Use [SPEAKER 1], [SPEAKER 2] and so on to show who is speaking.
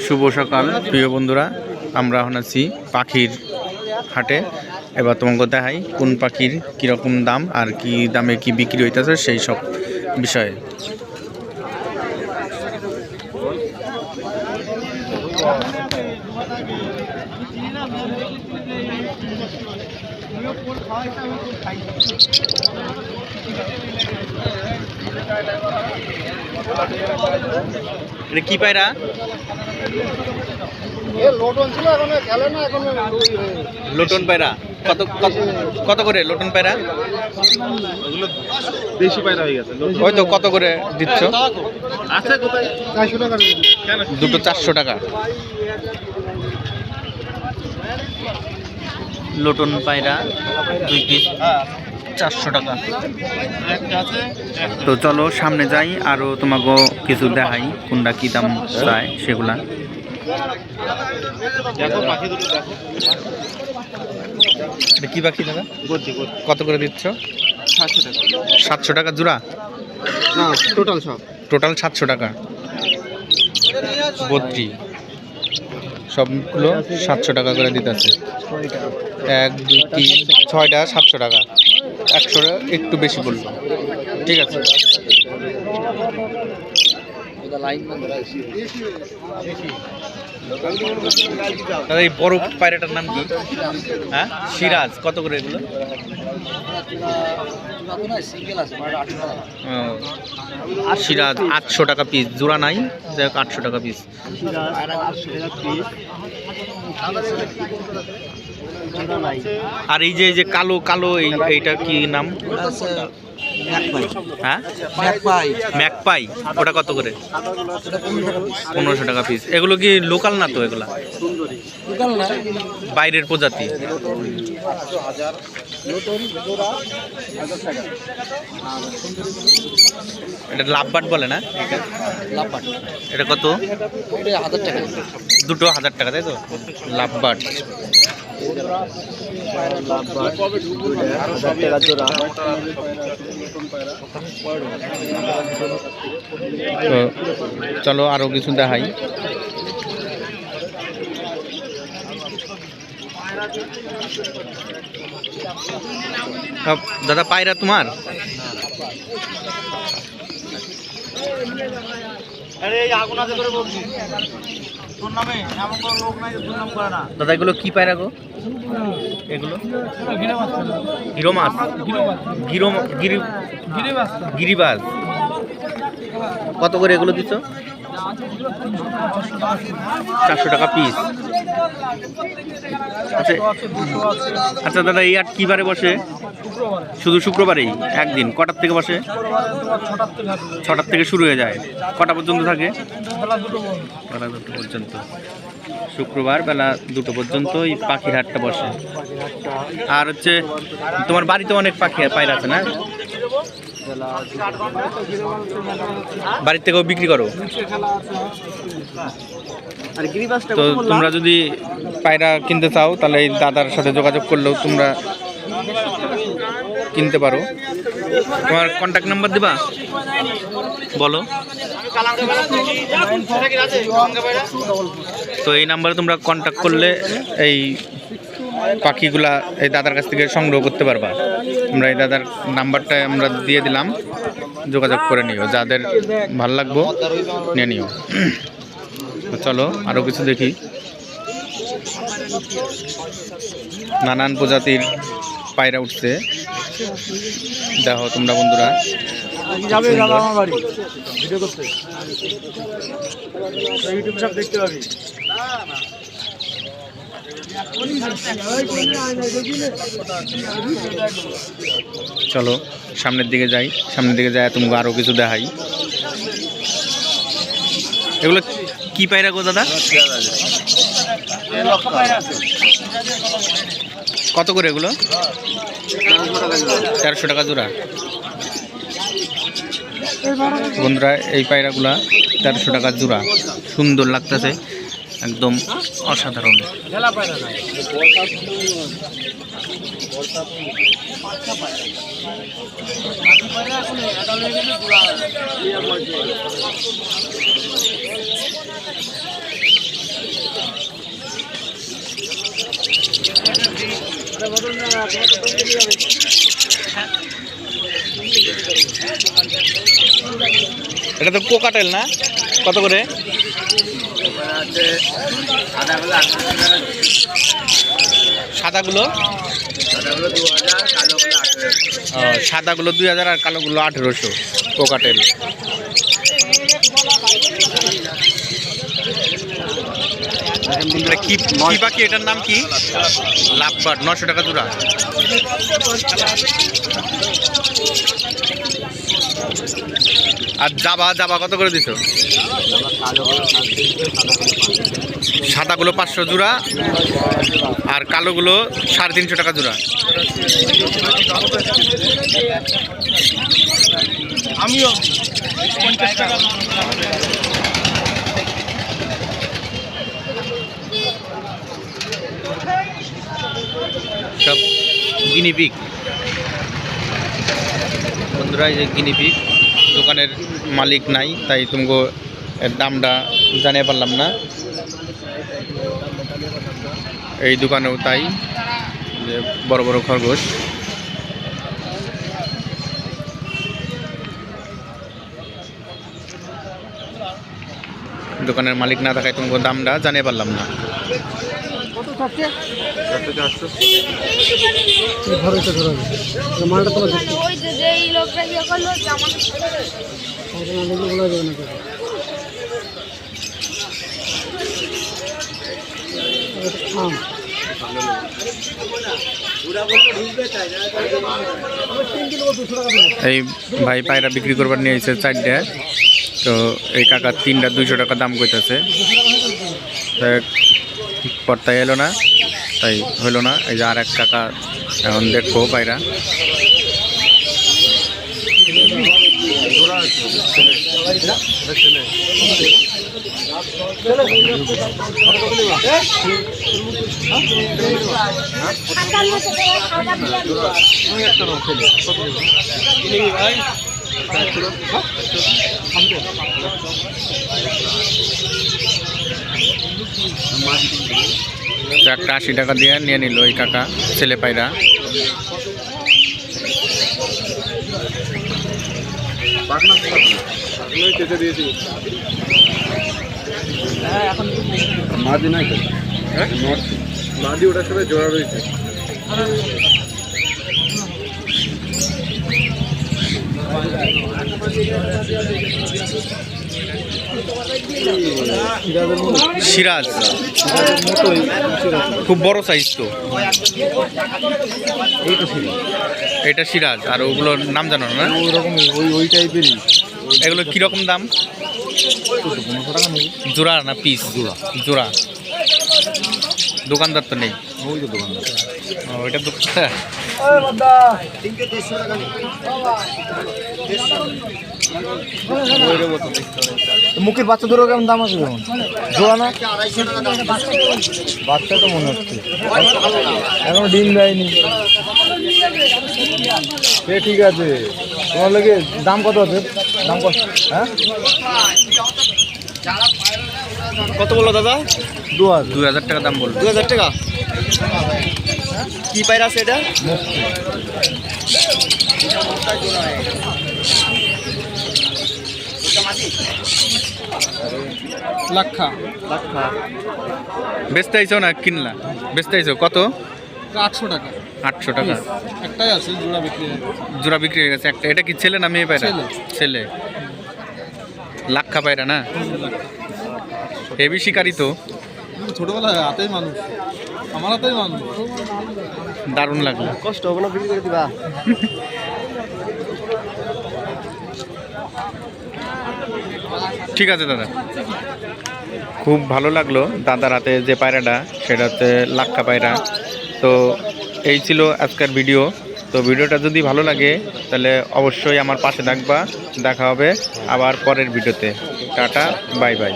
[SPEAKER 1] শুভ সকাল প্রিয় বন্ধুরা, আমরা এখন আছি পাখির হাটে। এবার তোমাকে দেখাই কোন পাখির কীরকম দাম আর কি দামে কি বিক্রি হইতেছে সেই সব বিষয়ে। এটা কি পায়রা? লোটন পায়রা। কত কত করে লোটন পায়রা?
[SPEAKER 2] দেশি পায়রা হয়ে গেছে।
[SPEAKER 1] হয়তো কত করে দিচ্ছ?
[SPEAKER 2] আছে কোথায়? 400 টাকা।
[SPEAKER 1] দুটো 400 টাকা। লোটন পায়রা 2 পিস 400 টাকা। তো চলো সামনে যাই, আরো তোমাকে কিছু দেখাই কোনটা কি দাম চায় সেগুলা। এটা কি পাখি দাদা? কত করে দিচ্ছ?
[SPEAKER 2] 700 টাকা।
[SPEAKER 1] 700 টাকা জোড়া?
[SPEAKER 2] না, টোটাল সব।
[SPEAKER 1] টোটাল 700 টাকা। বদ্রি সবগুলো 700 টাকা করে দিতেছে। 1 2 3 6টা 700 টাকা। 100 একটু বেশি বললো। ঠিক আছে। দাদা এই বড় পায়রাটার নাম কি? হ্যাঁ, সিরাজ। কত করে এগুলো? সিরাজ 800 টাকা পিস। জোড়া নাই, যাই হোক 800 টাকা পিস। আর এই যে কালো কালো এইটা কি নাম? হ্যাঁ, ম্যাকপাই। ওটা কত করে? 1500 টাকা পিস। এগুলো কি লোকাল না তো? এগুলা বাইরের প্রজাতি। এটা লাভবাট বলে না? এটা কত?
[SPEAKER 2] 1000 টাকা।
[SPEAKER 1] দুটো 1000 টাকা, তাই তো? লাভবাট। তো চলো আরো কিছু দেখাই। দাদা পায়রা তোমার? দাদা এগুলো কি পায়রা গো? এগুলো হিরো মাছ। গিরিবাজ। কত করে এগুলো দিচ্ছ? 400 টাকা পিস। আচ্ছা দাদা, এই হাট কি বারে বসে? শুধু শুক্রবারেই? একদিন। কটার থেকে বসে? 6টার থেকে শুরু হয়ে যায়। কটা পর্যন্ত থাকে? বেলা 2টো পর্যন্ত। শুক্রবার বেলা 2টো পর্যন্ত এই পাখির হাটটা বসে। আর হচ্ছে তোমার বাড়িতে অনেক পাখি পায়রা আছে না? বাড়ির থেকেও বিক্রি করো? তো তোমরা যদি পায়রা কিনতে চাও তাহলে এই দাদার সাথে যোগাযোগ করলেও তোমরা কিনতে পারো। তোমার কন্ট্যাক্ট নাম্বার দিবা? বলো। তো এই নাম্বারে তোমরা কন্ট্যাক্ট করলে এই পাখিগুলা এই দাদার কাছ থেকে সংগ্রহ করতে পারবা। আমরা এই দাদার নাম্বারটা আমরা দিয়ে দিলাম, যোগাযোগ করে নিও। যাদের ভাল লাগবো নিয়ে নিও। চলো আরো কিছু দেখি। নানান প্রজাতির পায়রা উঠছে, দেখো তোমরা বন্ধুরা। চলো সামনের দিকে যাই। সামনের দিকে যাই তোমাকে আরো কিছু দেখাই। এগুলো কি পায়রা গো দাদা? কত করে এগুলো? 1300 টাকা জোড়া। বন্ধুরা এই পায়রাগুলা 1300 টাকা জোড়া। সুন্দর লাগতেছে, একদম অসাধারণ। এটা তো কোকাটেল না? কত করে? সাদাগুলো সাদাগুলো 2000 আর কালোগুলো 1800 কোকাটেল। কি কি পাখি, এটার নাম কি? লাভবার্ড, 900 টাকা জোড়া। আর জাবা জাবা কত করে দিছো? সাদাগুলো 500 জোড়া আর কালোগুলো 350 টাকা জোড়া।
[SPEAKER 3] আমিও 50 টাকা।
[SPEAKER 1] সব গিনিপিগ বন্ধুরা, এই যে গিনিপিগ। দোকানের মালিক নাই, তাই তোমাকে এর দামটা জানিয়ে পারলাম না। এই দোকানেও তাই, যে বড় বড় খরগোশ। দোকানের মালিক না থাকায় তোমাকে দামটা জানিয়ে পারলাম না। এই ভাই পায়রা বিক্রি করবার নিয়ে এসেছে 4টা, তো এই কাকা 3টা 200 টাকা দাম কইতেছে। পর্তায় এলো না, তাই হইলো না। এই যে আর এক কাকা এখন দেখবো পায়রা। তো একটা 80 টাকা দিয়ে নিয়ে নিল ওই কাকা ছেলে পায়রা।
[SPEAKER 2] মাদি নাই তো, মাদি ওটার সাথে জোড়া রয়েছে।
[SPEAKER 1] সিরাজ খুব বড় সাইজ তো। এটা সিরাজ, আর ওগুলোর নাম জানো না?
[SPEAKER 2] ওই টাইপেরই।
[SPEAKER 1] এগুলো কিরকম দাম? জোড়া না পিস? জোড়া। দোকানদার তো নেই?
[SPEAKER 2] ওই তো দোকানদার।
[SPEAKER 1] ওইটা দোকানদার।
[SPEAKER 2] মুখের বাচ্চা ধরো কেমন দাম আছে? যেমন জোড়া না, বাচ্চা তো মনে হচ্ছে এখনো ডিম দেয়নি। সে ঠিক আছে, তোমার লাগে দাম কত আছে? দাম কত? হ্যাঁ,
[SPEAKER 3] কত বললো দাদা?
[SPEAKER 1] 2000 টাকা দাম বলবো।
[SPEAKER 3] 2000 টাকা। কি পায়রা আছে এটা? লাক্ষা।
[SPEAKER 1] বেচতে আইছো না কিনলা? বেচতে আইছো কত?
[SPEAKER 3] 800 টাকা।
[SPEAKER 1] 800 টাকা।
[SPEAKER 3] একটাই আছে, জোড়া বিক্রি হয়ে গেছে।
[SPEAKER 1] জোড়া বিক্রি হয়ে গেছে একটা। এটা কি ছেলে না মেয়ে পায়রা?
[SPEAKER 3] ছেলে।
[SPEAKER 1] ছেলে। লাক্ষা পায়রা না? হেভি শিকারি তো।
[SPEAKER 3] ছোটবেলায় হাতেই মানুষ, আমার হাতেই মানুষ।
[SPEAKER 1] দারুণ লাগলো।
[SPEAKER 2] কষ্ট হবে না বিক্রি করে দিবা?
[SPEAKER 1] ঠিক আছে দাদা, খুব ভালো লাগলো দাদার হাতে যে পায়রাটা, সেটা হচ্ছে লাক্ষা পায়রা। তো এই ছিল আজকের ভিডিও। তো ভিডিওটা যদি ভালো লাগে তাহলে অবশ্যই আমার পাশে থাকবা। দেখা হবে আবার পরের ভিডিওতে। Tata, bye bye.